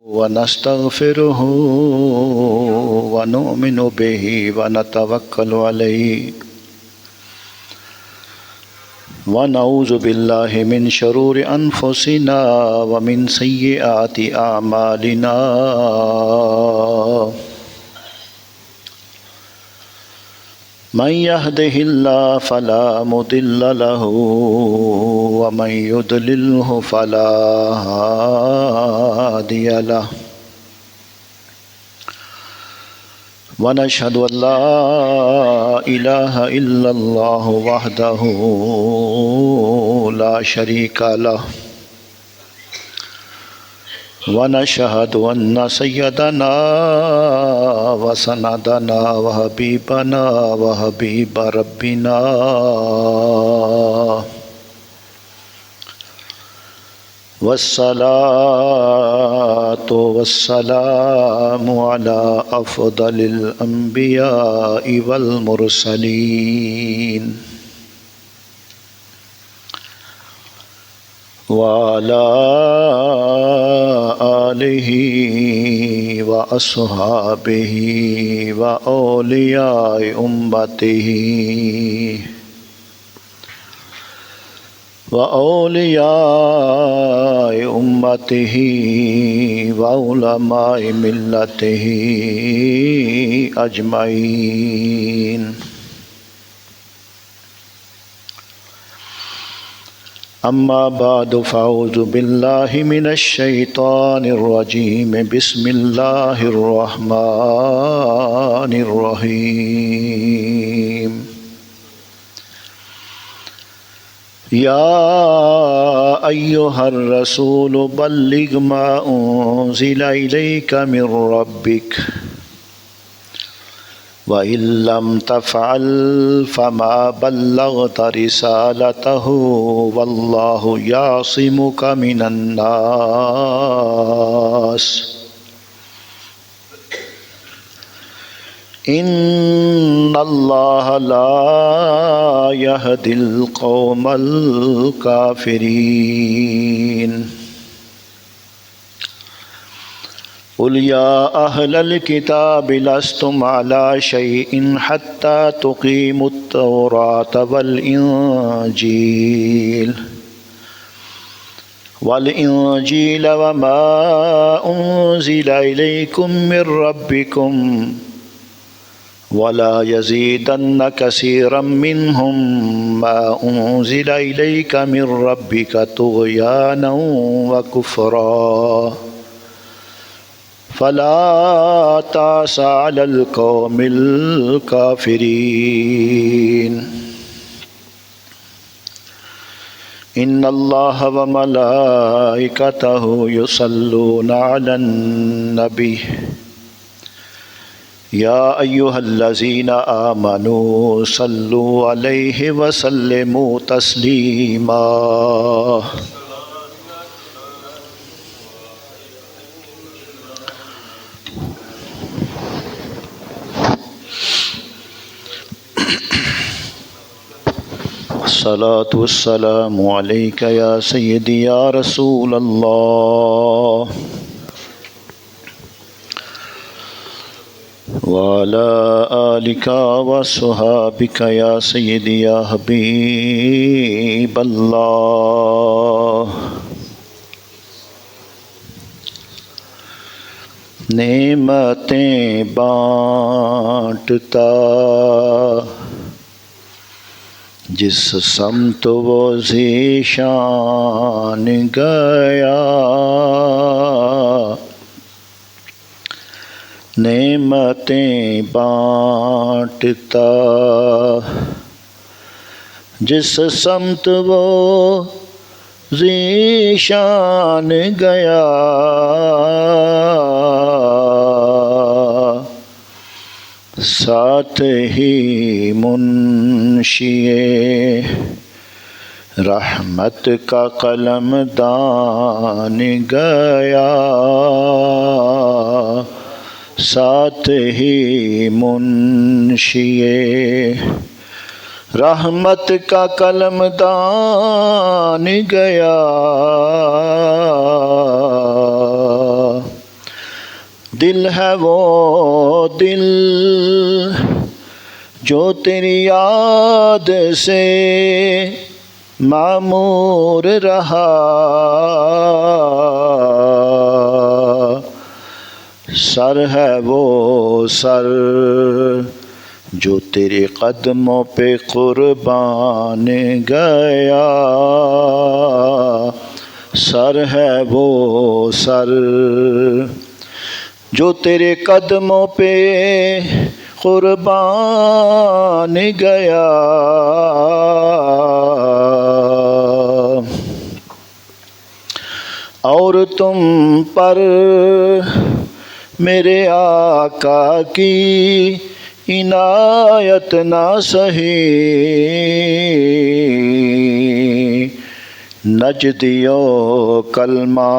ونستغفره ونؤمن به ونتوكل عليه ونعوذ بالله من شرور أنفسنا ومن سيئات أعمالنا من يهده الله فلا مضل له ومن يضلله فلا هادي له ونشهد أن لا إله إلا الله وحده لا شريك له ونشهد أن سيدنا وسندنا وحبيبنا وحبيب ربنا والصلاة والسلام على أفضل الأنبياء والمرسلين وعلى آله وأصحابه وأولياء أمته وعلماء ملته أجمعين أما بعد فأعوذ بالله من الشيطان الرجيم بسم الله الرحمن الرحيم يا أيها الرسول بلغ ما أنزل إليك من ربك وإن لم تفعل فما بلغت رسالته والله يعصمك من الناس إن الله لا يهدي القوم الكافرين قل يا أهل الكتاب لستم على شيء حتى تقيموا التوراة والإنجيل وما أنزل إليكم من ربكم ولا يزيدن كثيرا منهم ما أنزل إليك من ربك طغيانا وكفرا فلا تأس على القوم الكافرين إن الله وملائكته يصلون على النبي يا أيها الذين آمنوا صلوا عليه وسلموا تسليما الصلاة والسلام عليك يا سيدي يا رسول الله وعلى آلك وصحابك يا سيدي يا حبيب الله نعمتیں بانٹتا جس سمت وہ ذیشان گیا نعمتیں بانٹتا جس سمت وہ ذیشان گیا ساتھ ہی منشی رحمت کا قلم دان گیا ساتھ ہی منشی رحمت کا قلم دان گیا دل ہے وہ دل جو تیری یاد سے معمور رہا، سر ہے وہ سر جو تیرے قدموں پہ قربان گیا، سر ہے وہ سر جو تیرے قدموں پہ قربان گیا۔ اور تم پر میرے آقا کی عنایت نہ سہی، نجدیوں کلمہ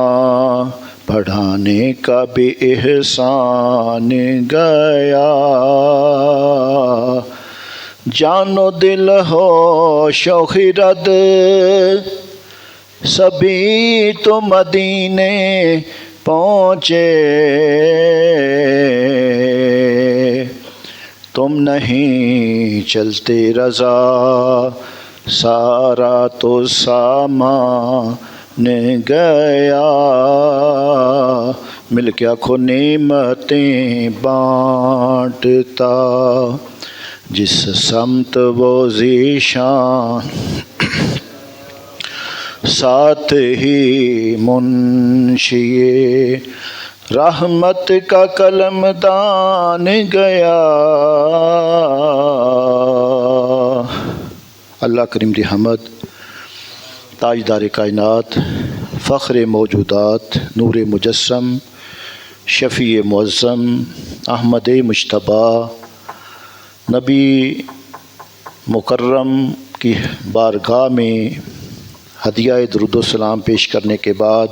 پڑھانے کا بھی احسان گیا، جان و دل ہو شوخ رد سبھی تو مدینے پہنچے، تم نہیں چلتے رضا سارا تو سامان گیا، مل کے آنکھوں نعمتیں بانٹتا جس سمت وہ ذیشان، ساتھ ہی منشی رحمت کا قلم دان گیا۔ اللہ کریم دی حمد، تاجدار کائنات، فخر موجودات، نور مجسم، شفیع معظم، احمد مجتبیٰ، نبی مکرم کی بارگاہ میں ہدیہ درود و سلام پیش کرنے کے بعد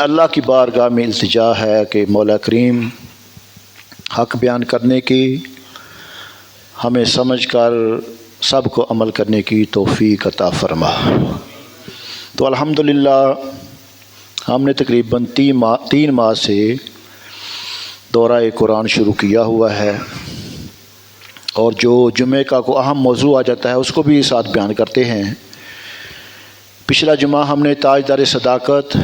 اللہ کی بارگاہ میں التجا ہے کہ مولا کریم حق بیان کرنے کی، ہمیں سمجھ کر سب کو عمل کرنے کی توفیق عطا فرما۔ تو الحمدللہ ہم نے تقریباً 3 ماہ سے دورہ قرآن شروع کیا ہوا ہے، اور جو جمعہ کا کوئی اہم موضوع آ جاتا ہے اس کو بھی ساتھ بیان کرتے ہیں۔ پچھلا جمعہ ہم نے تاجدار صداقت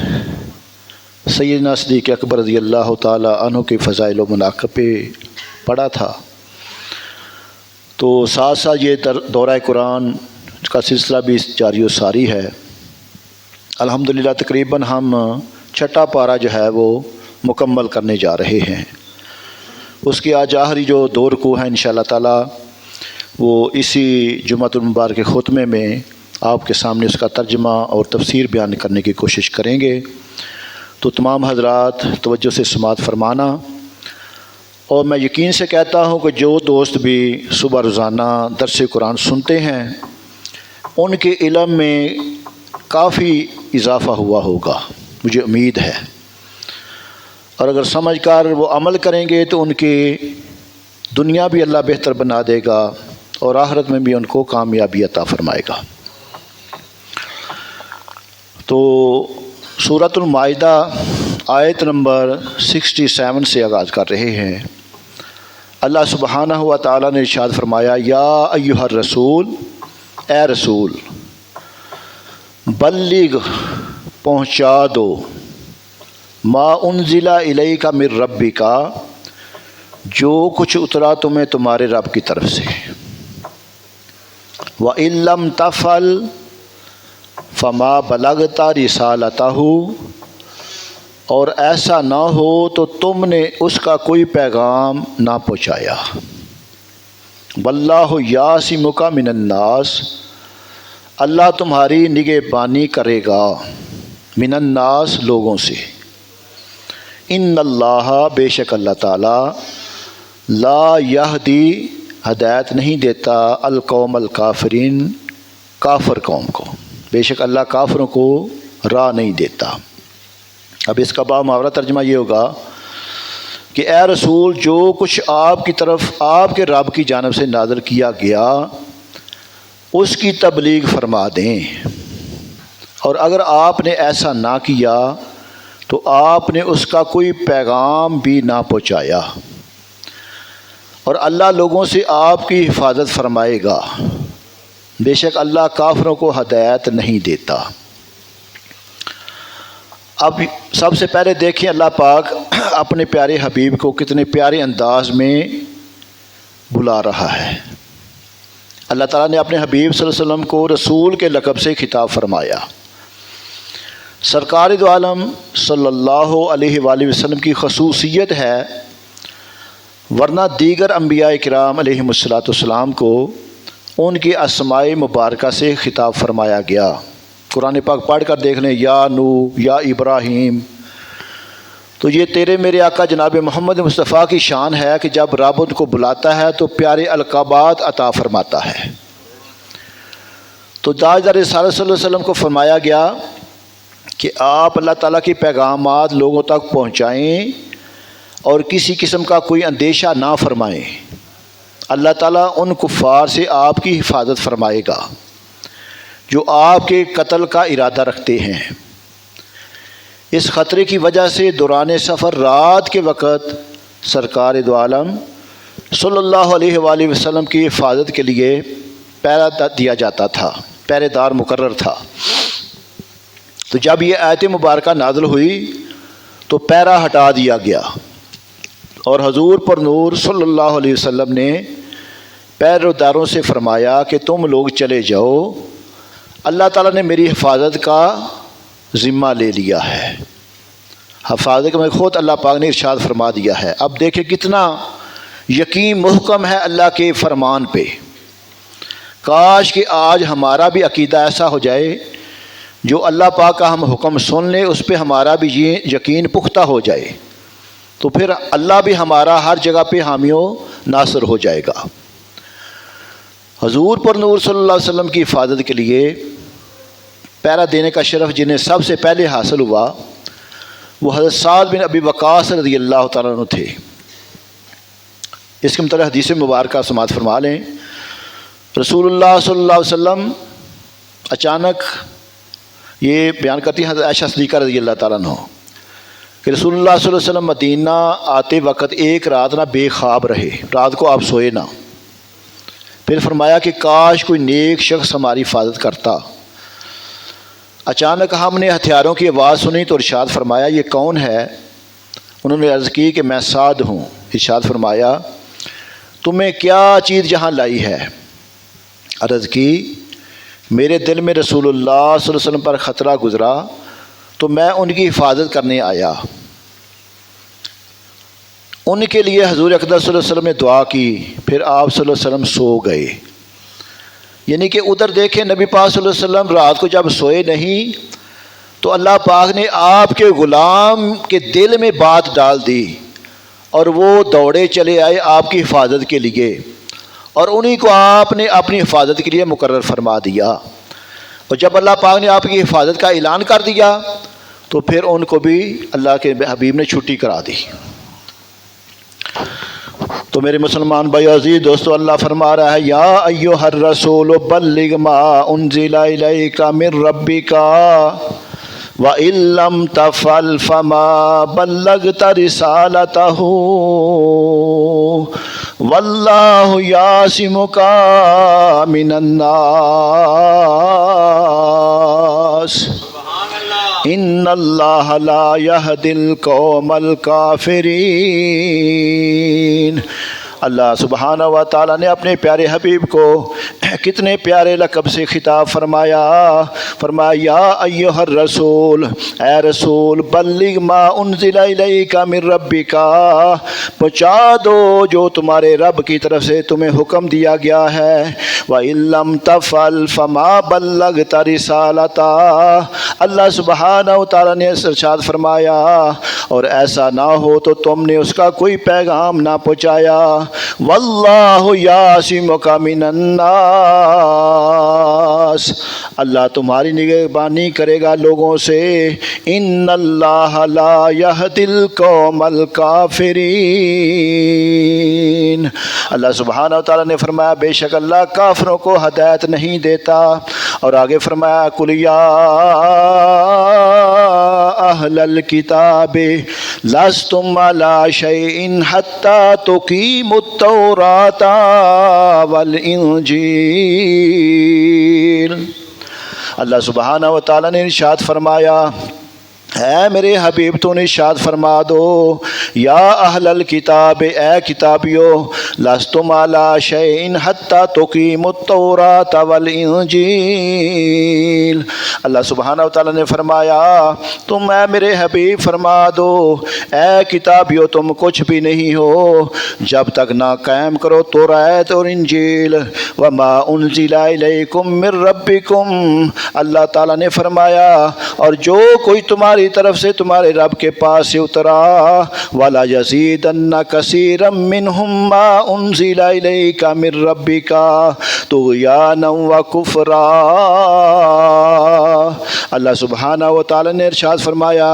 سیدنا صدیق اکبر رضی اللہ تعالی عنہ کے فضائل و مناقب پہ پڑھا تھا، تو ساتھ ساتھ یہ دورہ قرآن کا سلسلہ بھی جاری و ساری ہے۔ الحمدللہ تقریباً ہم 6واں پارہ جو ہے وہ مکمل کرنے جا رہے ہیں۔ اس کی آج آخری جو 2 رکوع ہیں انشاءاللہ تعالی وہ اسی جمعۃ المبارک کے خطبے میں آپ کے سامنے اس کا ترجمہ اور تفسیر بیان کرنے کی کوشش کریں گے، تو تمام حضرات توجہ سے سماعت فرمانا۔ اور میں یقین سے کہتا ہوں کہ جو دوست بھی صبح روزانہ درس قرآن سنتے ہیں ان کے علم میں کافی اضافہ ہوا ہوگا، مجھے امید ہے، اور اگر سمجھ کر وہ عمل کریں گے تو ان کی دنیا بھی اللہ بہتر بنا دے گا اور آخرت میں بھی ان کو کامیابی عطا فرمائے گا۔ تو سورۃ المائدہ آیت نمبر 67 سے آغاز کر رہے ہیں۔ اللہ سبحانہ و تعالیٰ نے ارشاد فرمایا، یا ایھا الرسول، اے رسول، بلغ پہنچا دو، ما انزل الیک من ربک، جو کچھ اترا تمہیں تمہارے رب کی طرف سے، وَإِن لَّمْ تَفْعَلْ فَمَا بَلَغْتَ رِسَالَتَهُ، اور ایسا نہ ہو تو تم نے اس کا کوئی پیغام نہ پہنچایا۔ وَاللَّهُ يَعْصِمُكَ مِنَ النَّاسِ، اللہ تمہاری نگہبانی کرے گا، من الناس لوگوں سے۔ ان اللہ، بے شک اللہ تعالیٰ، لا یہدی ہدایت نہیں دیتا القوم الکافرین، کافر قوم کو، بے شک اللہ کافروں کو راہ نہیں دیتا۔ اب اس کا محاورہ ترجمہ یہ ہوگا کہ اے رسول، جو کچھ آپ کی طرف آپ کے رب کی جانب سے نازل کیا گیا اس کی تبلیغ فرما دیں، اور اگر آپ نے ایسا نہ کیا تو آپ نے اس کا کوئی پیغام بھی نہ پہنچایا، اور اللہ لوگوں سے آپ کی حفاظت فرمائے گا، بے شک اللہ کافروں کو ہدایت نہیں دیتا۔ اب سب سے پہلے دیکھیں اللہ پاک اپنے پیارے حبیب کو کتنے پیارے انداز میں بلا رہا ہے۔ اللہ تعالیٰ نے اپنے حبیب صلی اللہ علیہ وسلم کو رسول کے لقب سے خطاب فرمایا۔ سرکار دو عالم صلی اللہ علیہ وآلہ وسلم کی خصوصیت ہے، ورنہ دیگر انبیاء کرام علیہم السلام کو ان کی اسماء مبارکہ سے خطاب فرمایا گیا۔ قرآن پاک پڑھ کر دیکھ لیں، یا نوح، یا ابراہیم۔ تو یہ تیرے میرے آقا جناب محمد مصطفیٰ کی شان ہے کہ جب رب ان کو بلاتا ہے تو پیارے القابات عطا فرماتا ہے۔ تو تاجدار رسالت صلی اللہ علیہ وسلم کو فرمایا گیا کہ آپ اللہ تعالیٰ کی پیغامات لوگوں تک پہنچائیں اور کسی قسم کا کوئی اندیشہ نہ فرمائیں۔ اللہ تعالیٰ ان کفار سے آپ کی حفاظت فرمائے گا جو آپ کے قتل کا ارادہ رکھتے ہیں۔ اس خطرے کی وجہ سے دوران سفر رات کے وقت سرکار دو عالم صلی اللہ علیہ وآلہ وسلم کی حفاظت کے لیے پہرا دیا جاتا تھا، پہرے دار مقرر تھا۔ تو جب یہ آیت مبارکہ نازل ہوئی تو پہرا ہٹا دیا گیا، اور حضور پر نور صلی اللہ علیہ وسلم نے پہرے داروں سے فرمایا کہ تم لوگ چلے جاؤ، اللہ تعالیٰ نے میری حفاظت کا ذمہ لے لیا ہے۔ حفاظت میں خود اللہ پاک نے ارشاد فرما دیا ہے۔ اب دیکھیں کتنا یقین محکم ہے اللہ کے فرمان پہ۔ کاش کہ آج ہمارا بھی عقیدہ ایسا ہو جائے، جو اللہ پاک کا ہم حکم سن لیں اس پہ ہمارا بھی یہ یقین پختہ ہو جائے، تو پھر اللہ بھی ہمارا ہر جگہ پہ حامی و ناصر ہو جائے گا۔ حضور پر نور صلی اللہ علیہ وسلم کی حفاظت کے لیے پہرا دینے کا شرف جنہیں سب سے پہلے حاصل ہوا وہ حضرت سعد بن ابی وقاص رضی اللہ تعالیٰ عنہ تھے۔ اس کے متعلق حدیث مبارکہ سماعت فرما لیں۔ رسول اللہ صلی اللہ علیہ وسلم اچانک یہ بیان کرتی ہیں حضرت عائشہ صدیقہ رضی اللہ تعالیٰ عنہ کہ رسول اللہ صلی اللہ علیہ وسلم مدینہ آتے وقت ایک رات نہ بے خواب رہے، رات کو آپ سوئے نہ۔ پھر فرمایا کہ کاش کوئی نیک شخص ہماری حفاظت کرتا۔ اچانک ہم نے ہتھیاروں کی آواز سنی تو ارشاد فرمایا یہ کون ہے؟ انہوں نے عرض کی کہ میں سعد ہوں۔ ارشاد فرمایا تمہیں کیا چیز یہاں لائی ہے؟ عرض کی میرے دل میں رسول اللہ صلی اللہ علیہ وسلم پر خطرہ گزرا تو میں ان کی حفاظت کرنے آیا۔ ان کے لیے حضور اقدس صلی اللہ علیہ وسلم نے دعا کی، پھر آپ صلی اللہ علیہ وسلم سو گئے۔ یعنی کہ ادھر دیکھیں نبی پاک صلی اللہ علیہ وسلم رات کو جب سوئے نہیں تو اللہ پاک نے آپ کے غلام کے دل میں بات ڈال دی، اور وہ دوڑے چلے آئے آپ کی حفاظت کے لیے، اور انہی کو آپ نے اپنی حفاظت کے لیے مقرر فرما دیا۔ اور جب اللہ پاک نے آپ کی حفاظت کا اعلان کر دیا تو پھر ان کو بھی اللہ کے حبیب نے چھٹی کرا دی۔ تو میرے مسلمان بھائی عزیز دوستو، اللہ فرما رہا ہے یا ایھا الرسول بلغ ما انزل الیک من ربک وَإِن لَّمْ تَفْعَلْ فَمَا بَلَّغْتَ رِسَالَتَهُ وَاللَّهُ يَعْصِمُكَ مِنَ النَّاسِ إِنَّ اللَّهَ لَا يَهْدِي الْقَوْمَ الْكَافِرِينَ۔ اللہ سبحانہ و تعالیٰ نے اپنے پیارے حبیب کو کتنے پیارے لقب سے خطاب فرمایا۔ فرمایا یا ایھا الرسول، اے رسول، بلغ ما انزل الیک من ربک، پہنچا دو جو تمہارے رب کی طرف سے تمہیں حکم دیا گیا ہے۔ وَإِن لَّمْ تَفْعَلْ فَمَا بَلَّغْتَ رِسَالَتَهُ، اللہ سبحانہ و تعالیٰ نے ارشاد فرمایا اور ایسا نہ ہو تو تم نے اس کا کوئی پیغام نہ پہنچایا۔ واللہ یعصمک من الناس، اللہ تمہاری نگہبانی کرے گا لوگوں سے۔ ان اللہ لا یہدی القوم الکافرین، اللہ سبحانہ و تعالیٰ نے فرمایا بے شک اللہ کافروں کو ہدایت نہیں دیتا۔ اور آگے فرمایا قل یا اہل الکتاب لستم علی شیء حتی تقیموا التوراۃ والانجیل۔ اللہ سبحانہ و تعالیٰ نے ارشاد فرمایا، اے میرے حبیب تو نے ارشاد فرما دو، یا اہل الکتاب، اے کتابیو، لستم علی شیء حتی تقیموا التوراۃ والانجیل۔ اللہ سبحانہ و تعالیٰ نے فرمایا تم اے میرے حبیب فرما دو، اے کتابیو تم کچھ بھی نہیں ہو جب تک نہ قائم کرو توراۃ اور انجیل۔ وما انزل الیکم من ربکم، اللہ تعالیٰ نے فرمایا اور جو کوئی تمہاری طرف سے تمہارے رب کے پاس سے اترا، وَلَا يَزِيدَنَّ كَثِيرًا مِّنْهُمْ مَا أُنزِلَ إِلَيْكَ مِن رَّبِّكَ طُغْيَانًا وَكُفْرًا۔ اللہ سبحانہ و تعالیٰ نے ارشاد فرمایا،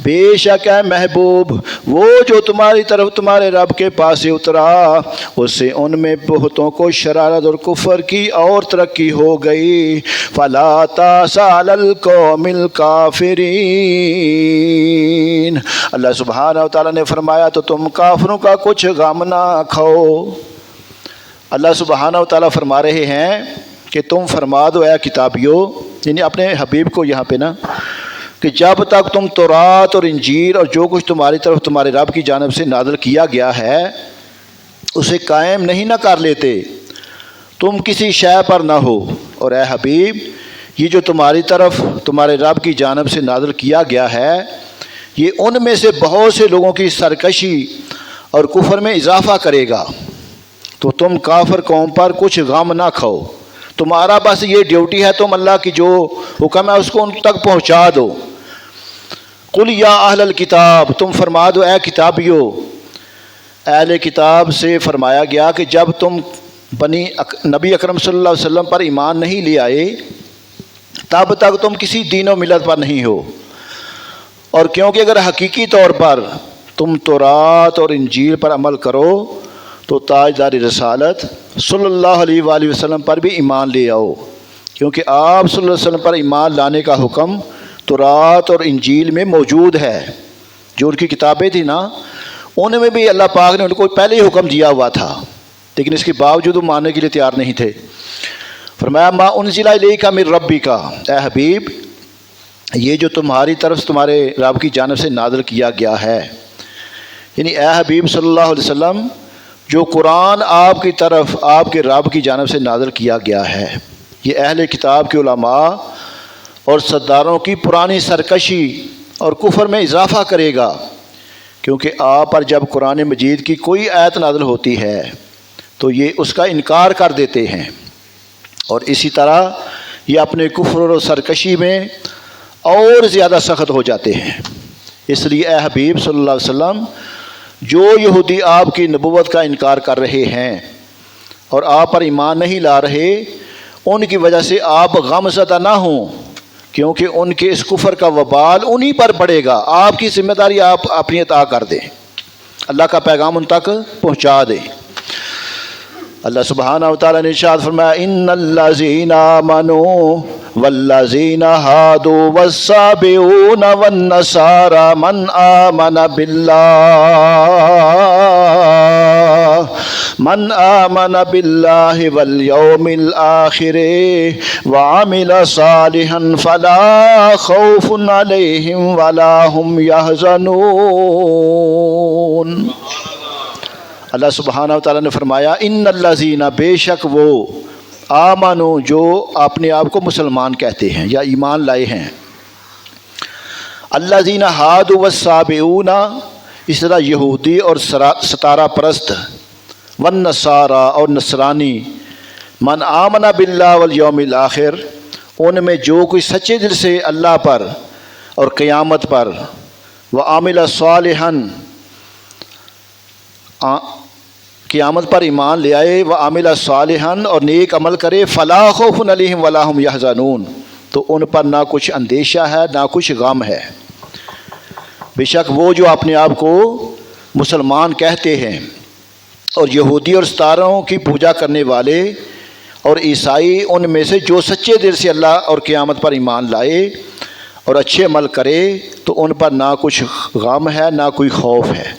بے شک اے محبوب وہ جو تمہاری طرف تمہارے رب کے پاس سے اترا، اس سے ان میں بہتوں کو شرارت اور کفر کی اور ترقی ہو گئی۔ فَلَا تَأْسَ عَلَى الْقَوْمِ الْكَافِرِينَ۔ اللہ سبحانہ و تعالیٰ نے فرمایا تو تم کافروں کا کچھ غم نہ کھاؤ۔ اللہ سبحانہ و تعالیٰ فرما رہے ہیں کہ تم فرما دو اے کتابیو، یعنی اپنے حبیب کو یہاں پہ نا، کہ جب تک تم تورات اور انجیل اور جو کچھ تمہاری طرف تمہارے رب کی جانب سے نازل کیا گیا ہے اسے قائم نہیں نہ کر لیتے، تم کسی شے پر نہ ہو۔ اور اے حبیب یہ جو تمہاری طرف تمہارے رب کی جانب سے نازل کیا گیا ہے یہ ان میں سے بہت سے لوگوں کی سرکشی اور کفر میں اضافہ کرے گا، تو تم کافر قوم پر کچھ غم نہ کھاؤ، تمہارا بس یہ ڈیوٹی ہے، تم اللہ کی جو حکم ہے اس کو ان تک پہنچا دو۔ قل یا اہل الکتاب، تم فرما دو اے کتابیو۔ اہل کتاب سے فرمایا گیا کہ جب تم نبی اکرم صلی اللہ علیہ وسلم پر ایمان نہیں لے آئے تب تک تم کسی دین و ملت پر نہیں ہو، اور کیونکہ اگر حقیقی طور پر تم تورات اور انجیل پر عمل کرو تو تاجدار رسالت صلی اللہ علیہ وآلہ وسلم پر بھی ایمان لے آؤ، کیونکہ آپ صلی اللہ علیہ وسلم پر ایمان لانے کا حکم تورات اور انجیل میں موجود ہے۔ جو ان کی کتابیں تھیں نا ان میں بھی اللہ پاک نے ان کو پہلے ہی حکم دیا ہوا تھا، لیکن اس کے باوجود وہ ماننے کے لیے تیار نہیں تھے۔ فرمایا ما انزل الیک من ربک، اے حبیب یہ جو تمہاری طرف تمہارے رب کی جانب سے نازل کیا گیا ہے، یعنی اے حبیب صلی اللہ علیہ وسلم جو قرآن آپ کی طرف آپ کے رب کی جانب سے نازل کیا گیا ہے، یہ اہل کتاب کے علماء اور سرداروں کی پرانی سرکشی اور کفر میں اضافہ کرے گا، کیونکہ آپ پر جب قرآن مجید کی کوئی آیت نازل ہوتی ہے تو یہ اس کا انکار کر دیتے ہیں، اور اسی طرح یہ اپنے کفر اور سرکشی میں اور زیادہ سخت ہو جاتے ہیں۔ اس لیے اے حبیب صلی اللہ علیہ وسلم جو یہودی آپ کی نبوت کا انکار کر رہے ہیں اور آپ پر ایمان نہیں لا رہے، ان کی وجہ سے آپ غم زدہ نہ ہوں، کیونکہ ان کے اس کفر کا وبال انہی پر پڑے گا۔ آپ کی ذمہ داری آپ اپنی عطا کر دیں، اللہ کا پیغام ان تک پہنچا دیں۔ اللہ سبحانہ و تعالیٰ نے ارشاد فرمایا ان الذین آمنوا والذین ہادوا والصابئون والنصارى من آمن باللہ والیوم الآخر وعمل صالحا فلا خوف علیہم ولا هم يحزنون۔ اللہ سبحانہ و تعالیٰ نے فرمایا ان الذین، بے شک وہ، آمنو جو اپنے آپ کو مسلمان کہتے ہیں یا ایمان لائے ہیں، الذین ہادوا والصابئون، اس طرح یہودی اور ستارہ پرست، والنصارى اور نصرانی، من آمن باللہ والیوم الآخر، ان میں جو کوئی سچے دل سے اللہ پر اور قیامت پر، وعمل صالحا، قیامت پر ایمان لے آئے، وعمل صالحا اور نیک عمل کرے، فلا خوف علیہم ولا هم یحزنون، تو ان پر نہ کچھ اندیشہ ہے نہ کچھ غم ہے۔ بے شک وہ جو اپنے آپ کو مسلمان کہتے ہیں اور یہودی اور ستاروں کی پوجا کرنے والے اور عیسائی، ان میں سے جو سچے دل سے اللہ اور قیامت پر ایمان لائے اور اچھے عمل کرے تو ان پر نہ کچھ غم ہے نہ کوئی خوف ہے۔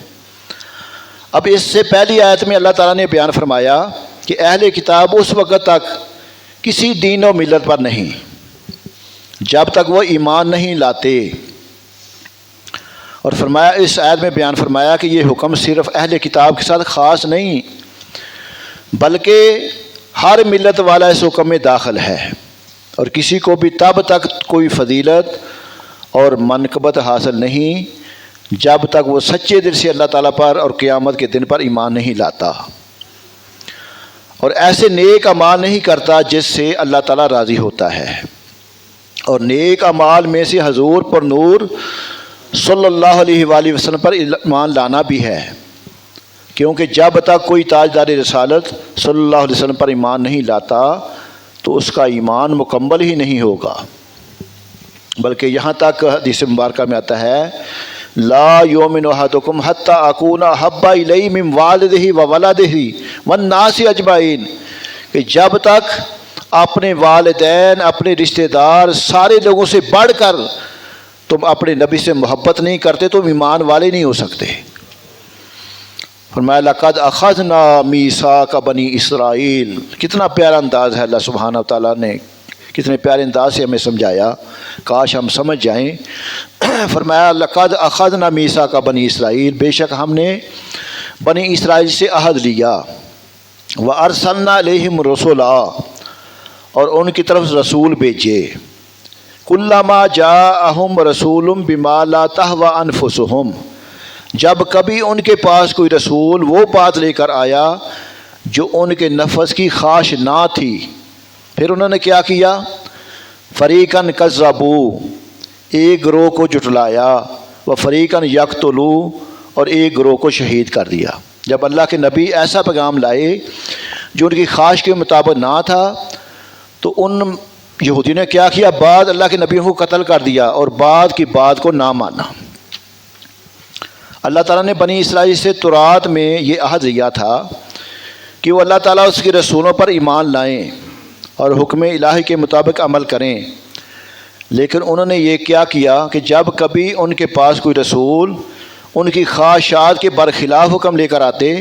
اب اس سے پہلی آیت میں اللہ تعالیٰ نے بیان فرمایا کہ اہل کتاب اس وقت تک کسی دین و ملت پر نہیں جب تک وہ ایمان نہیں لاتے، اور فرمایا اس آیت میں بیان فرمایا کہ یہ حکم صرف اہل کتاب کے ساتھ خاص نہیں بلکہ ہر ملت والا اس حکم میں داخل ہے، اور کسی کو بھی تب تک کوئی فضیلت اور منقبت حاصل نہیں جب تک وہ سچے دل سے اللہ تعالیٰ پر اور قیامت کے دن پر ایمان نہیں لاتا اور ایسے نیک اعمال نہیں کرتا جس سے اللہ تعالیٰ راضی ہوتا ہے۔ اور نیک اعمال میں سے حضور پر نور صلی اللہ علیہ وآلہ وسلم پر ایمان لانا بھی ہے، کیونکہ جب تک کوئی تاجدار رسالت صلی اللہ علیہ وسلم پر ایمان نہیں لاتا تو اس کا ایمان مکمل ہی نہیں ہوگا، بلکہ یہاں تک حدیث مبارکہ میں آتا ہے لا یؤمن احدکم حتی اکون احب الیہ من والدہ وولدہ والناس اجمعین، کہ جب تک اپنے والدین اپنے رشتہ دار سارے لوگوں سے بڑھ کر تم اپنے نبی سے محبت نہیں کرتے تم ایمان والے نہیں ہو سکتے۔ فرمایا لقد اخذنا میثاق بنی اسرائیل، کتنا پیارا انداز ہے، اللہ سبحانہ وتعالیٰ نے کتنے پیارے انداز سے ہمیں سمجھایا، کاش ہم سمجھ جائیں۔ فرمایا لقد اخذنا میثاق بنی اسرائیل، بے شک ہم نے بنی اسرائیل سے عہد لیا، وارسلنا الیہم رسولا، اور ان کی طرف رسول بھیجے، کلما جاءہم رسول بما لا تہوی انفسہم، جب کبھی ان کے پاس کوئی رسول وہ بات لے کر آیا جو ان کے نفس کی خواہش نہ تھی، پھر انہوں نے کیا کیا؟ فریقاً کذبوا، ایک گروہ کو جھٹلایا، و فریقاً یقتلوا، اور ایک گروہ کو شہید کر دیا۔ جب اللہ کے نبی ایسا پیغام لائے جو ان کی خواہش کے مطابق نہ تھا تو ان یہودی نے کیا کیا؟ بعد اللہ کے نبیوں کو قتل کر دیا اور بعد کی بات کو نہ مانا۔ اللہ تعالیٰ نے بنی اسرائیل سے تورات میں یہ عہد لیا تھا کہ وہ اللہ تعالیٰ اس کے رسولوں پر ایمان لائیں اور حکم الہی کے مطابق عمل کریں، لیکن انہوں نے یہ کیا کہ جب کبھی ان کے پاس کوئی رسول ان کی خواہشات کے برخلاف حکم لے کر آتے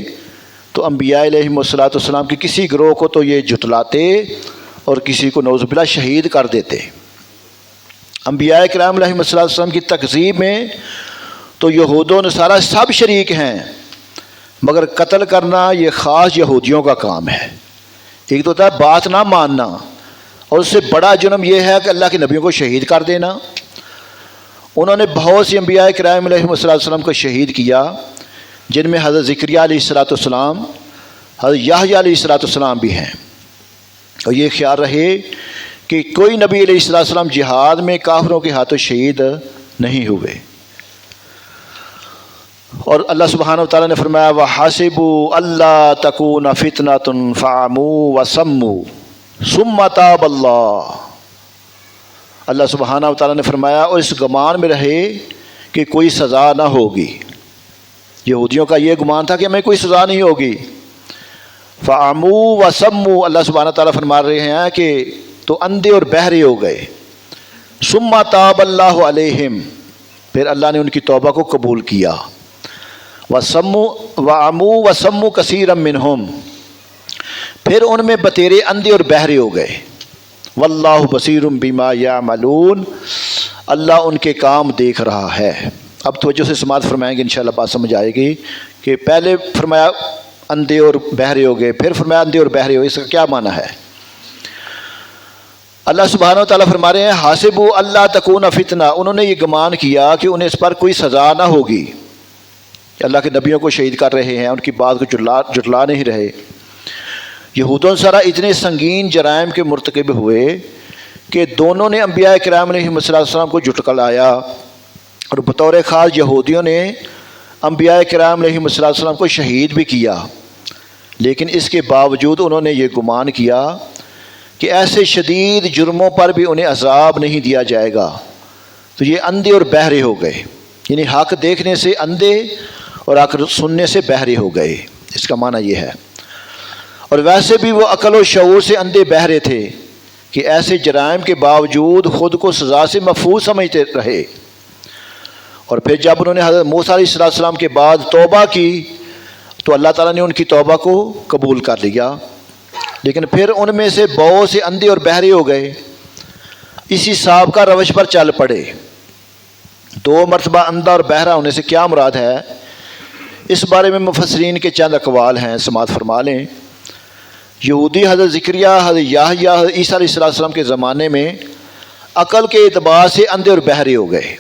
تو انبیاء علیہم السلام کی کسی گروہ کو تو یہ جھٹلاتے اور کسی کو نعوذ باللہ شہید کر دیتے۔ انبیاء کرام علیہم السلام کی تکذیب میں تو یہود و نصارہ سب شریک ہیں، مگر قتل کرنا یہ خاص یہودیوں کا کام ہے۔ ایک تو ہوتا ہے بات نہ ماننا، اور اس سے بڑا جرم یہ ہے کہ اللہ کے نبیوں کو شہید کر دینا۔ انہوں نے بہت سی انبیاء کرام علیہم السلام کو شہید کیا، جن میں حضرت زکریا علیہ السلام، حضرت یحییٰ علیہ السلام بھی ہیں، اور یہ خیال رہے کہ کوئی نبی علیہ السلام جہاد میں کافروں کے ہاتھوں شہید نہیں ہوئے۔ اور اللہ سبحانہ وتعالیٰ نے فرمایا وَحَسِبُوا أَلَّا تَكُونَ فِتْنَةٌ فَعَمُوا وَسَمُّوا ثُمَّ تَابَ اللَّهُ، اللہ سبحانہ وتعالیٰ نے فرمایا اور اس گمان میں رہے کہ کوئی سزا نہ ہوگی۔ یہودیوں کا یہ گمان تھا کہ ہمیں کوئی سزا نہیں ہوگی۔ فَعَمُوا وَسَمُّوا، اللہ سبحانہ وتعالیٰ فرما رہے ہیں کہ تو اندھے اور بہرے ہو گئے۔ ثُمَّ تَابَ اللَّهُ عَلَيْهِمْ، پھر اللہ نے ان کی توبہ کو قبول کیا۔ وَعَمُوا وَسَمُّوا كَثِيرًا مِّنْهُمْ، پھر ان میں بتیرے اندھے اور بہرے ہو گئے۔ وَاللَّهُ بَصِيرٌ بِمَا يَعْمَلُونَ، اللہ ان کے کام دیکھ رہا ہے۔ اب توجہ سے سماعت فرمائیں گے، انشاءاللہ بات سمجھ آئے گی کہ پہلے فرمایا اندھے اور بہرے ہو گئے، پھر فرمایا اندھے اور بہرے ہو گئے، اس کا کیا معنی ہے؟ اللہ سبحانہ وتعالیٰ فرما رہے ہیں حَاسِبُوا أَلَّا تَكُونَ فِتْنَةٌ، انہوں نے یہ گمان کیا کہ انہیں اس پر کوئی سزا نہ ہوگی۔ اللہ کے نبیوں کو شہید کر رہے ہیں، ان کی بات کو جھٹلا نہیں رہے۔ یہود و نصارہ اتنے سنگین جرائم کے مرتکب ہوئے کہ دونوں نے انبیاء کرام علیہ السلام کو جھٹلایا، اور بطور خاص یہودیوں نے انبیاء کرام علیہ السلام کو شہید بھی کیا، لیکن اس کے باوجود انہوں نے یہ گمان کیا کہ ایسے شدید جرموں پر بھی انہیں عذاب نہیں دیا جائے گا، تو یہ اندھے اور بہرے ہو گئے، یعنی حق دیکھنے سے اندھے اور حق سننے سے بہرے ہو گئے، اس کا معنی یہ ہے۔ اور ویسے بھی وہ عقل و شعور سے اندھے بہرے تھے کہ کہ ایسے جرائم کے باوجود خود کو سزا سے محفوظ سمجھتے رہے، اور پھر جب انہوں نے حضرت موسیٰ علیہ السلام کے بعد توبہ کی تو اللہ تعالیٰ نے ان کی توبہ کو قبول کر لیا، لیکن پھر ان میں سے بہت سے اندھے اور بہرے ہو گئے، اسی سابقہ روش پر چل پڑے۔ 2 مرتبہ اندھا اور بہرا ہونے سے کیا مراد ہے، اس بارے میں مفسرین کے چند اقوال ہیں، سماعت فرما لیں۔ یہودی حضرت زکریا، حضرت یحییٰ، حضرت عیسیٰ علیہ السلام کے زمانے میں عقل کے اعتبار سے اندھے اور بہرے ہو گئے،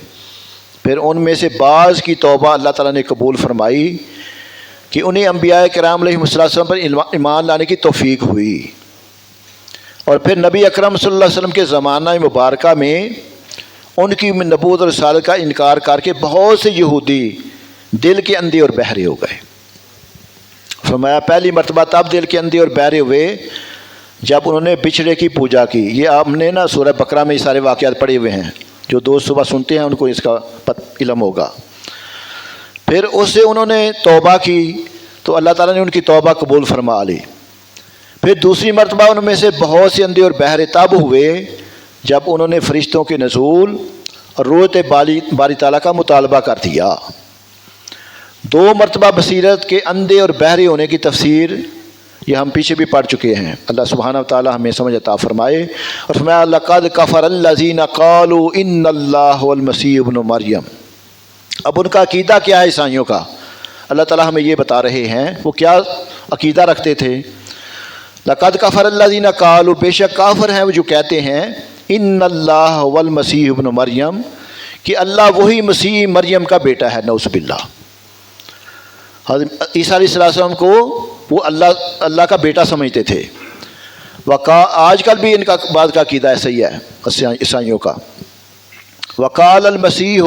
پھر ان میں سے بعض کی توبہ اللہ تعالیٰ نے قبول فرمائی کہ انہیں انبیاء کرام علیہ السلام پر ایمان لانے کی توفیق ہوئی، اور پھر نبی اکرم صلی اللہ علیہ وسلم کے زمانہ مبارکہ میں ان کی نبوت اور رسالت کا انکار کر کے بہت سے یہودی دل کے اندھے اور بہرے ہو گئے۔ فرمایا پہلی مرتبہ تب دل کے اندھے اور بہرے ہوئے جب انہوں نے بچھڑے کی پوجا کی۔ یہ آپ نے نا سورہ بقرہ میں یہ سارے واقعات پڑھے ہوئے ہیں، جو دوست صبح سنتے ہیں ان کو اس کا علم ہوگا۔ پھر اس سے انہوں نے توبہ کی تو اللہ تعالیٰ نے ان کی توبہ قبول فرما لی۔ پھر دوسری مرتبہ ان میں سے بہت سے اندھے اور بہرے تب ہوئے جب انہوں نے فرشتوں کے نزول اور روحت باری تعالیٰ کا مطالبہ کر دیا۔ 2 مرتبہ بصیرت کے اندھے اور بہرے ہونے کی تفسیر یہ ہم پیچھے بھی پڑھ چکے ہیں، اللہ سبحانہ وتعالیٰ ہمیں سمجھ عطا فرمائے۔ اور فرمایا لقد کفر الذین قالوا ان اللہ هو المسیح ابن مریم۔ اب ان کا عقیدہ کیا ہے عیسائیوں کا، اللہ تعالیٰ ہمیں یہ بتا رہے ہیں وہ کیا عقیدہ رکھتے تھے۔ لقد کفر الذین قالوا، بے شک کافر ہیں وہ جو کہتے ہیں ان اللہ هو المسیح ابن مریم، کہ اللہ وہی مسیح مریم کا بیٹا ہے، نعوذ باللہ۔ حضرت عیسیٰ علیہ السلام کو وہ اللہ کا بیٹا سمجھتے تھے۔ آج کل بھی ان کا بعض کا عقیدہ ایسا ہی ہے عیسائیوں کا۔ وقال المسیح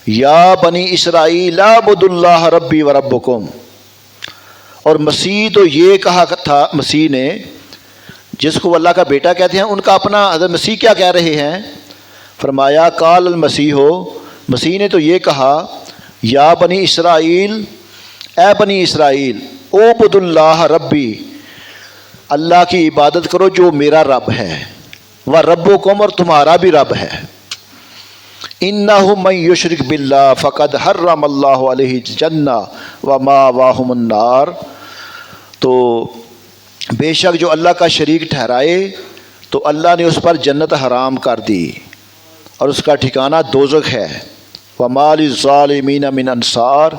یا بنی اسرائیل اعبدوا اللہ ربی و ربکم، اور مسیح تو یہ کہا تھا، مسیح نے جس کو اللہ کا بیٹا کہتے ہیں ان کا اپنا حضرت مسیح کیا کہہ رہے ہیں، فرمایا قال المسیح، مسیح نے تو یہ کہا یا بنی اسرائیل، اے بنی اسرائیل اعبدوا اللہ ربی، اللہ کی عبادت کرو جو میرا رب ہے، و ربکم، اور تمہارا بھی رب ہے۔ انہ من یشرک باللہ فقد حرم اللہ علیہ الجنہ ومأواہ النار، تو بے شک جو اللہ کا شریک ٹھہرائے تو اللہ نے اس پر جنت حرام کر دی اور اس کا ٹھکانہ دوزخ ہے۔ وما للظالمین من انصار،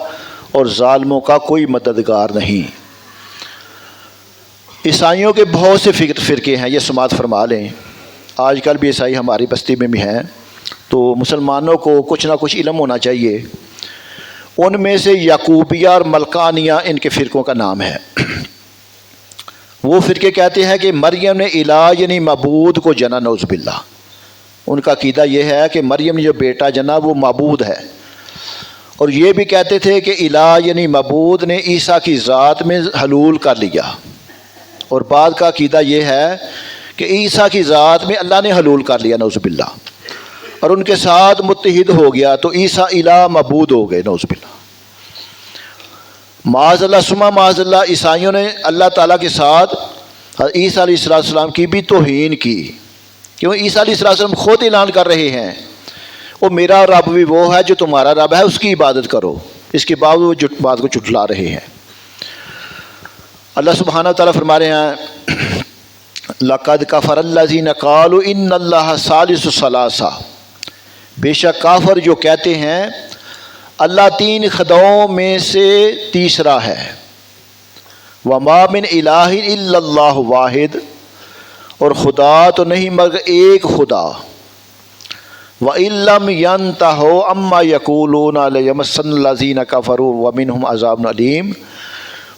اور ظالموں کا کوئی مددگار نہیں۔ عیسائیوں کے بہت سے فرقے ہیں، یہ سماعت فرما لیں۔ آج کل بھی عیسائی ہماری بستی میں بھی ہیں، تو مسلمانوں کو کچھ نہ کچھ علم ہونا چاہیے۔ ان میں سے یعقوبیہ اور ملکانیہ ان کے فرقوں کا نام ہے۔ وہ فرقے کہتے ہیں کہ مریم نے الہ یعنی معبود کو جنا، نعوذ باللہ۔ ان کا عقیدہ یہ ہے کہ مریم نے جو بیٹا جنا وہ معبود ہے، اور یہ بھی کہتے تھے کہ الہ یعنی معبود نے عیسیٰ کی ذات میں حلول کر لیا، اور بعد کا عقیدہ یہ ہے کہ عیسیٰ کی ذات میں اللہ نے حلول کر لیا، نعوذ باللہ، اور ان کے ساتھ متحد ہو گیا تو عیسیٰ الہ معبود ہو گئے، نعوذ باللہ۔ معاذ اللہ ثم معاذ اللہ، عیسائیوں نے اللہ تعالیٰ کے ساتھ عیسیٰ علیہ السلام کی بھی توہین کی، کیوں عیسیٰ علیہ السلام خود اعلان کر رہے ہیں وہ میرا رب بھی وہ ہے جو تمہارا رب ہے، اس کی عبادت کرو، اس کے باوجود وہ بات کو جھٹلا رہے ہیں۔ اللہ سبحانہ تعالیٰ فرما رہے ہیں لقد کفر الذین قالوا ان اللہ ثالث ثلاثہ، بے شک کافر جو کہتے ہیں اللہ 3 خداؤں میں سے تیسرا ہے۔ وما من الہ الا اللہ واحد، اور خدا تو نہیں مگر ایک خدا۔ وَإِن لَّمْ يَنْتَهُوا عَمَّا يَقُولُونَ لَيَمَسَّنَّ الَّذِينَ كَفَرُوا وَمِنْهُمْ عَذَابٌ أَلِيمٌ،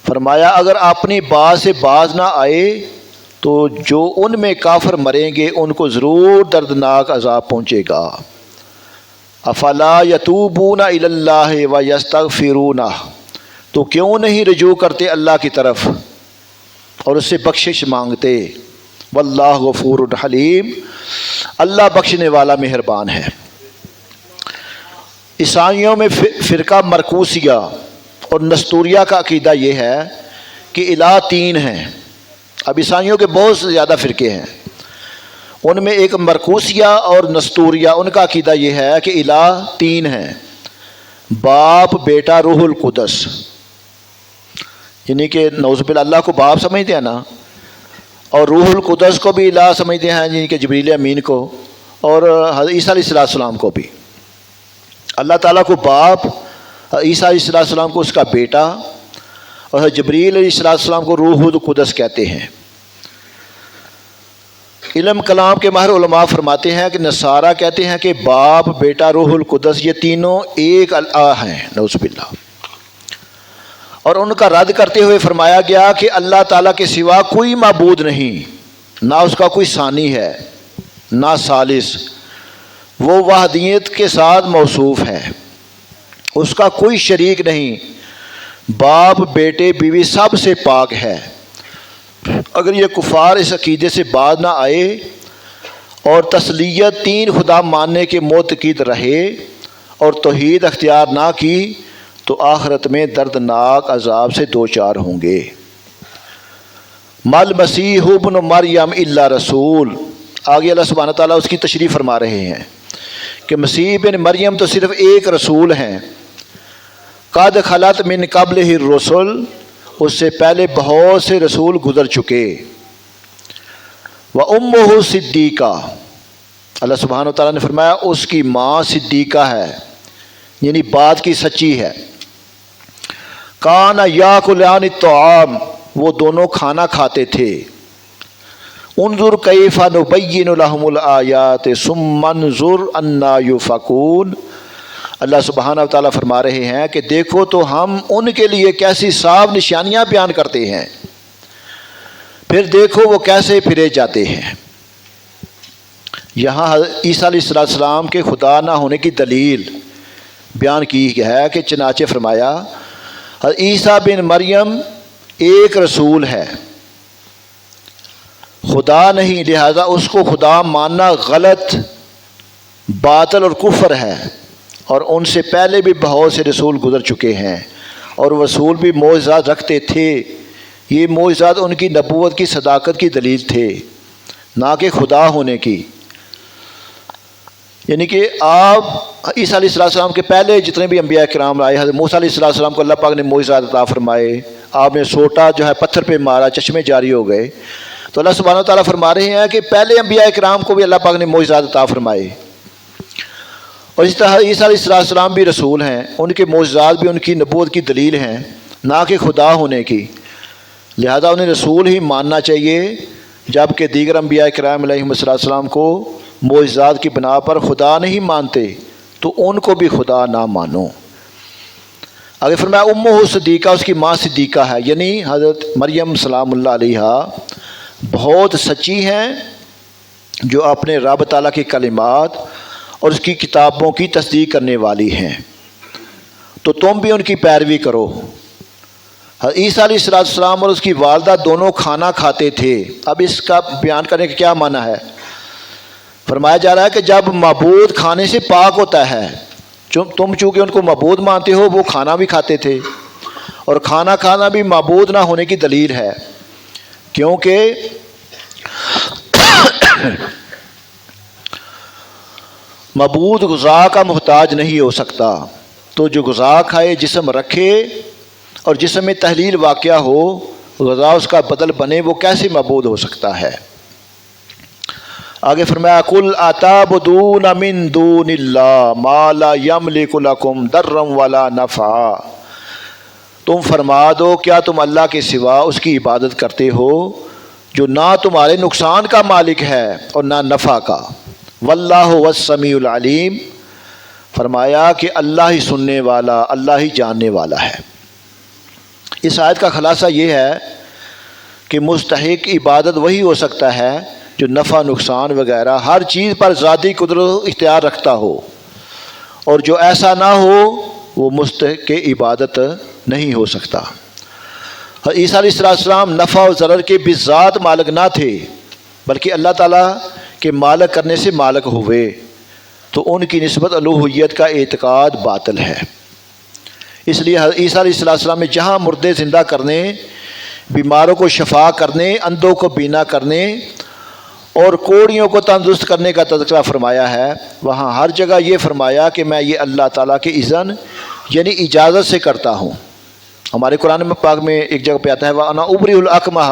فرمایا اگر اپنی بات سے باز نہ آئے تو جو ان میں کافر مریں گے ان کو ضرور دردناک عذاب پہنچے گا۔ افلا یتوبون الی اللہ ویستغفرونہ، تو کیوں نہیں رجوع کرتے اللہ کی طرف اور اس سے بخشش مانگتے۔ واللہ غفور حلیم، اللہ بخشنے والا مہربان ہے۔ عیسائیوں میں فرقہ مرکوسیہ اور نستوریہ کا عقیدہ یہ ہے کہ الہ 3 ہیں۔ اب عیسائیوں کے بہت سے زیادہ فرقے ہیں، ان میں ایک مرکوسیہ اور نستوریہ، ان کا عقیدہ یہ ہے کہ الہ تین ہیں، باپ، بیٹا، روح القدس، یعنی کہ نعوذ باللہ اللہ کو باپ سمجھتے ہیں نا، اور روح القدس کو بھی الہ سمجھتے ہیں، یعنی کہ جبریل امین کو، اور حضرت عیسیٰ علیہ السلام کو بھی۔ اللہ تعالیٰ کو باپ، عیسیٰ علیہ السلام کو اس کا بیٹا، اور حضرت جبریل علیہ السلام کو روح القدس کہتے ہیں۔ علم کلام کے ماہر علماء فرماتے ہیں کہ نصارہ کہتے ہیں کہ باپ، بیٹا، روح القدس یہ تینوں ایک الہ ہیں، نعوذ باللہ، اور ان کا رد کرتے ہوئے فرمایا گیا کہ اللہ تعالیٰ کے سوا کوئی معبود نہیں، نہ اس کا کوئی ثانی ہے نہ ثالث، وہ وحدانیت کے ساتھ موصوف ہے، اس کا کوئی شریک نہیں، باپ، بیٹے، بیوی سب سے پاک ہے۔ اگر یہ کفار اس عقیدے سے باز نہ آئے اور تسلیت تین خدا ماننے کے معتقد رہے اور توحید اختیار نہ کی تو آخرت میں دردناک عذاب سے دوچار ہوں گے۔ مل مسیح ابن مریم الا رسول، آگے اللہ سبحانہ تعالیٰ اس کی تشریح فرما رہے ہیں کہ مسیح بن مریم تو صرف ایک رسول ہیں، قد خلت من قبلہ الرسل، اس سے پہلے بہت سے رسول گزر چکے، وَأُمُّهُ صدیقہ، اللہ سبحانہ وتعالیٰ نے فرمایا اس کی ماں صدیقہ ہے، یعنی بات کی سچی ہے۔ کان یاکلان الطعام، وہ دونوں کھانا کھاتے تھے۔ انظر کیف نبین لہم الآیات ثم انظر انا یؤفکون، اللہ سبحانہ وتعالیٰ فرما رہے ہیں کہ دیکھو تو ہم ان کے لیے کیسی صاف نشانیاں بیان کرتے ہیں، پھر دیکھو وہ کیسے پھرے جاتے ہیں۔ یہاں عیسیٰ علیہ السلام کے خدا نہ ہونے کی دلیل بیان کی ہے کہ چنانچہ فرمایا عیسیٰ بن مریم ایک رسول ہے، خدا نہیں، لہذا اس کو خدا ماننا غلط، باطل اور کفر ہے، اور ان سے پہلے بھی بہت سے رسول گزر چکے ہیں اور رسول بھی معجزات رکھتے تھے، یہ معجزات ان کی نبوت کی صداقت کی دلیل تھے، نہ کہ خدا ہونے کی۔ یعنی کہ آپ عیسیٰ علیہ السلام کے پہلے جتنے بھی انبیاء کرام آئے، حضرت موسیٰ علیہ السلام کو اللہ پاک نے معجزات عطا فرمائے، آپ نے سوٹا جو ہے پتھر پہ مارا، چشمے جاری ہو گئے، تو اللہ سبحانہ وتعالیٰ فرما رہے ہیں کہ پہلے انبیاء کرام کو بھی اللہ پاک نے معجزات عطا فرمائے، اور اس طرح عیسیٰ علیہ السلام بھی رسول ہیں، ان کے معجزات بھی ان کی نبوت کی دلیل ہیں، نہ کہ خدا ہونے کی، لہذا انہیں رسول ہی ماننا چاہیے، جبکہ دیگر انبیاء کرام علیہ السلام کو معجزات کی بنا پر خدا نہیں مانتے تو ان کو بھی خدا نہ مانو۔ آگے فرمایا امہ صدیقہ، اس کی ماں صدیقہ ہے، یعنی حضرت مریم سلام اللہ علیہا بہت سچی ہیں، جو اپنے رب تعالیٰ کی کلمات اور اس کی کتابوں کی تصدیق کرنے والی ہیں، تو تم بھی ان کی پیروی کرو۔ عیسیٰ علیہ السلام اور اس کی والدہ دونوں کھانا کھاتے تھے۔ اب اس کا بیان کرنے کا کیا معنی ہے؟ فرمایا جا رہا ہے کہ جب معبود کھانے سے پاک ہوتا ہے، تم چونکہ ان کو معبود مانتے ہو، وہ کھانا بھی کھاتے تھے، اور کھانا کھانا بھی معبود نہ ہونے کی دلیل ہے، کیونکہ معبود غذا کا محتاج نہیں ہو سکتا، تو جو غذا کھائے، جسم رکھے اور جسم میں تحلیل واقعہ ہو، غذا اس کا بدل بنے، وہ کیسے معبود ہو سکتا ہے؟ آگے فرمایا قل اتعبدون من دون اللہ ما لا یملک لکم ضرا ولا نفعا، تم فرما دو کیا تم اللہ کے سوا اس کی عبادت کرتے ہو جو نہ تمہارے نقصان کا مالک ہے اور نہ نفع کا، واللہ هو السمیع العلیم، فرمایا کہ اللہ ہی سننے والا، اللہ ہی جاننے والا ہے۔ اس آیت کا خلاصہ یہ ہے کہ مستحق عبادت وہی ہو سکتا ہے جو نفع نقصان وغیرہ ہر چیز پر ذاتی قدرت اختیار رکھتا ہو، اور جو ایسا نہ ہو وہ مستحق عبادت نہیں ہو سکتا۔ عیسیٰ علیہ السلام نفع و ضرر کے بذات مالک نہ تھے، بلکہ اللہ تعالیٰ کے مالک کرنے سے مالک ہوئے، تو ان کی نسبت الوہیت کا اعتقاد باطل ہے۔ اس لیے عیسیٰ علیہ السلام نے جہاں مردے زندہ کرنے، بیماروں کو شفا کرنے، اندھوں کو بینا کرنے اور کوڑیوں کو تندرست کرنے کا تذکرہ فرمایا ہے، وہاں ہر جگہ یہ فرمایا کہ میں یہ اللہ تعالیٰ کے اذن یعنی اجازت سے کرتا ہوں۔ ہمارے قرآن پاک میں ایک جگہ پہ آتا ہے وَأَنَا أُبْرِئُ الْأَكْمَحَ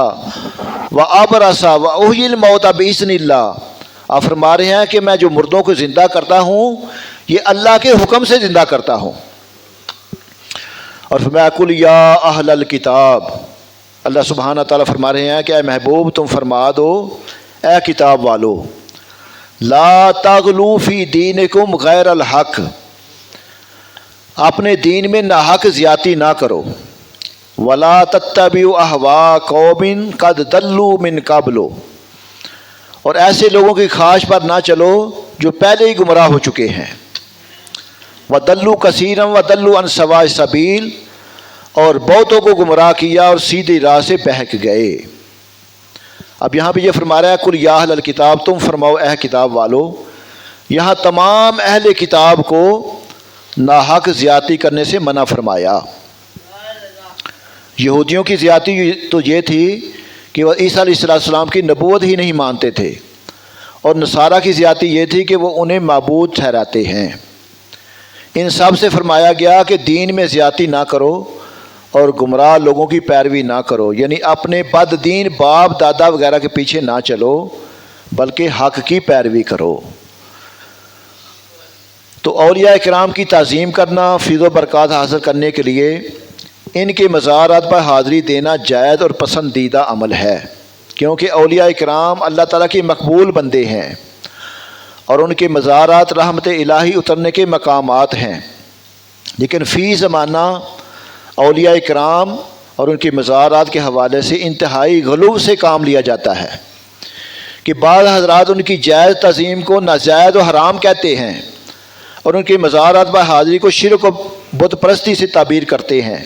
وَأَبْرَصَ وَأُحْيِي الْمَوْتَى بِإِذْنِ اللَّهِ۔ آپ فرما رہے ہیں کہ میں جو مردوں کو زندہ کرتا ہوں یہ اللہ کے حکم سے زندہ کرتا ہوں۔ اور فرمایا قُلْ يَا أَهْلَ الْكِتَابِ، اللہ سبحانہ تعالیٰ فرما رہے ہیں کہ اے محبوب تم فرما دو اے کتاب والو، لا تغلو فی دینکم غیر الحق، اپنے دین میں ناحق زیادتی نہ کرو، ولا تتبعوا اہواء قوم قد ضلوا من قبل، اور ایسے لوگوں کی خواہش پر نہ چلو جو پہلے ہی گمراہ ہو چکے ہیں، وضلوا کثیرا وضلوا عن سواء السبیل، اور بہتوں کو گمراہ کیا اور سیدھی راہ سے بہک گئے۔ اب یہاں پہ یہ فرما رہا ہے قل یا اہل الکتاب، تم فرماؤ اے کتاب والو، یہاں تمام اہل کتاب کو ناحق زیادتی کرنے سے منع فرمایا۔ یہودیوں کی زیادتی تو یہ تھی کہ وہ عیسیٰ علیہ السلام کی نبوت ہی نہیں مانتے تھے، اور نصارہ کی زیادتی یہ تھی کہ وہ انہیں معبود ٹھہراتے ہیں۔ ان سب سے فرمایا گیا کہ دین میں زیادتی نہ کرو اور گمراہ لوگوں کی پیروی نہ کرو، یعنی اپنے بد دین باپ دادا وغیرہ کے پیچھے نہ چلو بلکہ حق کی پیروی کرو۔ تو اولیاء کرام کی تعظیم کرنا، فیض و برکات حاصل کرنے کے لیے ان کے مزارات پر حاضری دینا جائز اور پسندیدہ عمل ہے، کیونکہ اولیاء کرام اللہ تعالیٰ کے مقبول بندے ہیں اور ان کے مزارات رحمت الہی اترنے کے مقامات ہیں۔ لیکن فی زمانہ اولیاء کرام اور ان کے مزارات کے حوالے سے انتہائی غلو سے کام لیا جاتا ہے کہ بعض حضرات ان کی جائز تعظیم کو ناجائز و حرام کہتے ہیں اور ان کے مزارات پر حاضری کو شرک و بت پرستی سے تعبیر کرتے ہیں،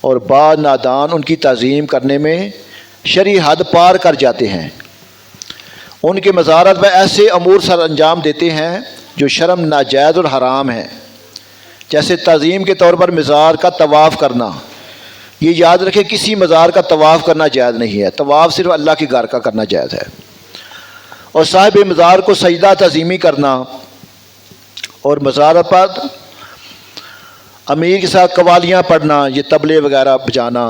اور بعض نادان ان کی تعظیم کرنے میں شرعی حد پار کر جاتے ہیں، ان کے مزارات پر ایسے امور سر انجام دیتے ہیں جو شرم ناجائز اور حرام ہیں، جیسے تعظیم کے طور پر مزار کا طواف کرنا۔ یہ یاد رکھے کسی مزار کا طواف کرنا جائز نہیں ہے، طواف صرف اللہ کے گھر کا کرنا جائز ہے۔ اور صاحب مزار کو سجدہ تعظیمی کرنا اور مزار پر امیر کے ساتھ قوالیاں پڑھنا، یہ طبلے وغیرہ بجانا،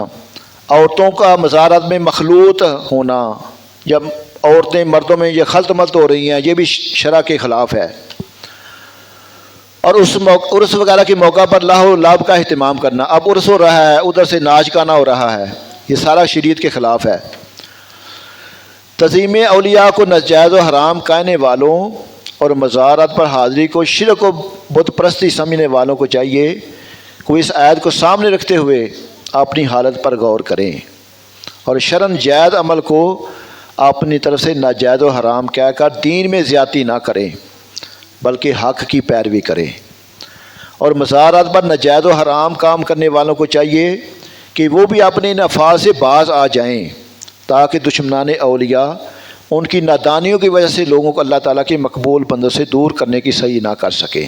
عورتوں کا مزارات میں مخلوط ہونا، جب عورتیں مردوں میں یہ خلط ملط ہو رہی ہیں، یہ بھی شرع کے خلاف ہے۔ اور عرس وغیرہ کے موقع پر لاہ و لعب کا اہتمام کرنا، اب عرس ہو رہا ہے ادھر سے ناچ گانا ہو رہا ہے، یہ سارا شریعت کے خلاف ہے۔ تعظیم اولیاء کو ناجائز و حرام کہنے والوں اور مزارات پر حاضری کو شرک و بت پرستی سمجھنے والوں کو چاہیے کہ اس آیت کو سامنے رکھتے ہوئے اپنی حالت پر غور کریں اور شرعاً جائز عمل کو اپنی طرف سے ناجائز و حرام کہہ کر دین میں زیادتی نہ کریں بلکہ حق کی پیروی کریں۔ اور مزارات پر ناجائز و حرام کام کرنے والوں کو چاہیے کہ وہ بھی اپنے ان افعال سے باز آ جائیں تاکہ دشمنان اولیاء ان کی نادانیوں کی وجہ سے لوگوں کو اللہ تعالیٰ کے مقبول بندوں سے دور کرنے کی صحیح نہ کر سکیں۔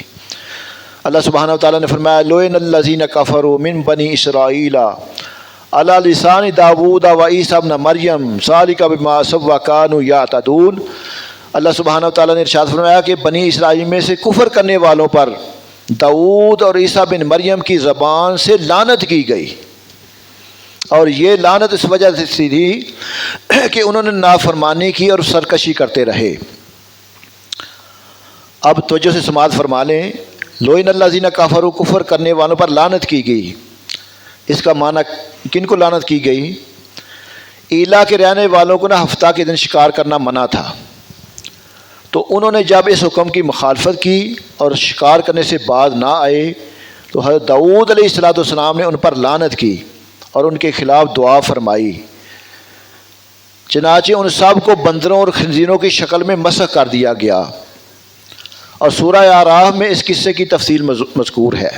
اللہ سبحانہ وتعالیٰ نے فرمایا لعن الذین کفروا من بنی اسرائیل علی لسان داؤد و عیسیٰ ابن مریم ذلک بما عصوا وکانوا یعتدون۔ اللہ سبحانہ وتعالیٰ نے ارشاد فرمایا کہ بنی اسرائیل میں سے کفر کرنے والوں پر داؤد اور عیسیٰ بن مریم کی زبان سے لعنت کی گئی، اور یہ لعنت اس وجہ سے تھی کہ انہوں نے نافرمانی کی اور سرکشی کرتے رہے۔ اب توجہ سے سماعت فرما لیں، لعن الذین کفروا، کفر کرنے والوں پر لعنت کی گئی، اس کا معنی کن کو لعنت کی گئی؟ ایلا کے رہنے والوں کو ہفتہ کے دن شکار کرنا منع تھا، تو انہوں نے جب اس حکم کی مخالفت کی اور شکار کرنے سے باز نہ آئے تو حضرت داؤد علیہ السلام نے ان پر لعنت کی اور ان کے خلاف دعا فرمائی، چنانچہ ان سب کو بندروں اور خنزیروں کی شکل میں مسخ کر دیا گیا، اور سورہ اعراف میں اس قصے کی تفصیل مذکور ہے۔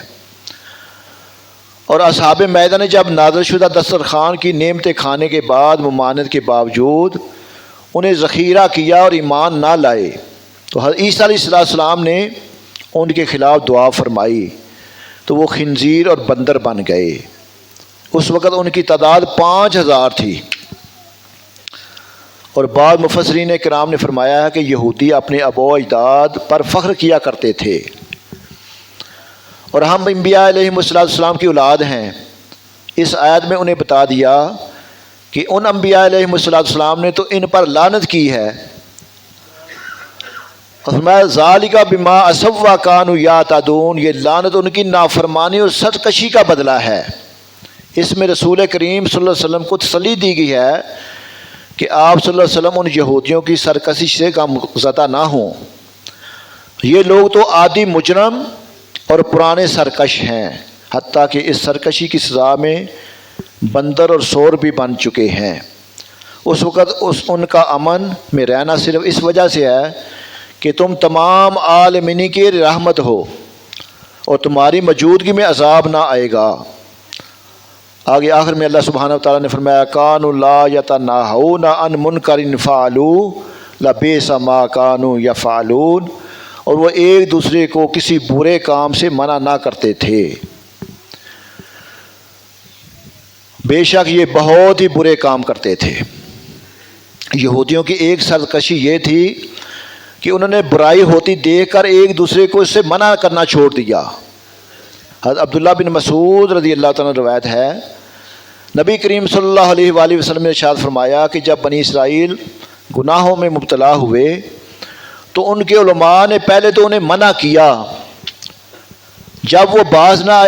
اور اصحاب مائدہ نے جب نازل شدہ دسترخوان کی نعمتیں کھانے کے بعد ممانعت کے باوجود انہیں ذخیرہ کیا اور ایمان نہ لائے تو حضرت عیسیٰ علیہ السلام نے ان کے خلاف دعا فرمائی تو وہ خنزیر اور بندر بن گئے۔ اس وقت ان کی تعداد 5000 تھی، اور بعض مفسرین کرام نے فرمایا ہے کہ یہودی اپنے آباء و اجداد پر فخر کیا کرتے تھے، اور ہم انبیاء علیہم السلام کی اولاد ہیں۔ اس آیت میں انہیں بتا دیا کہ ان انبیاء علیہم السلام نے تو ان پر لعنت کی ہے۔ فرمایا ذالک بما عصوا وکانوا یعتدون، یہ لعنت ان کی نافرمانی اور سرکشی کا بدلہ ہے۔ اس میں رسول کریم صلی اللہ علیہ وسلم کو تسلی دی گئی ہے کہ آپ صلی اللہ علیہ وسلم ان یہودیوں کی سرکشی سے غم زدہ نہ ہوں۔ یہ لوگ تو عادی مجرم اور پرانے سرکش ہیں، حتیٰ کہ اس سرکشی کی سزا میں بندر اور سور بھی بن چکے ہیں۔ اس وقت ان کا امن میں رہنا صرف اس وجہ سے ہے کہ تم تمام عالمین کی رحمت ہو، اور تمہاری موجودگی میں عذاب نہ آئے گا۔ آگے آخر میں اللہ سبحانہ وتعالیٰ نے فرمایا کانوا لا یتناہون عن منکر فعلوہ لبئس ما کانوا یفعلون، اور وہ ایک دوسرے کو کسی برے کام سے منع نہ کرتے تھے۔ بے شک یہ بہت ہی برے کام کرتے تھے۔ یہودیوں کی ایک سرکشی یہ تھی کہ انہوں نے برائی ہوتی دیکھ کر ایک دوسرے کو اس سے منع کرنا چھوڑ دیا۔ حضرت عبداللہ بن مسعود رضی اللہ تعالیٰ عنہ روایت ہے، نبی کریم صلی اللہ علیہ وآلہ وسلم نے ارشاد فرمایا کہ جب بنی اسرائیل گناہوں میں مبتلا ہوئے تو ان کے علماء نے پہلے تو انہیں منع کیا، جب وہ باز نہ آئے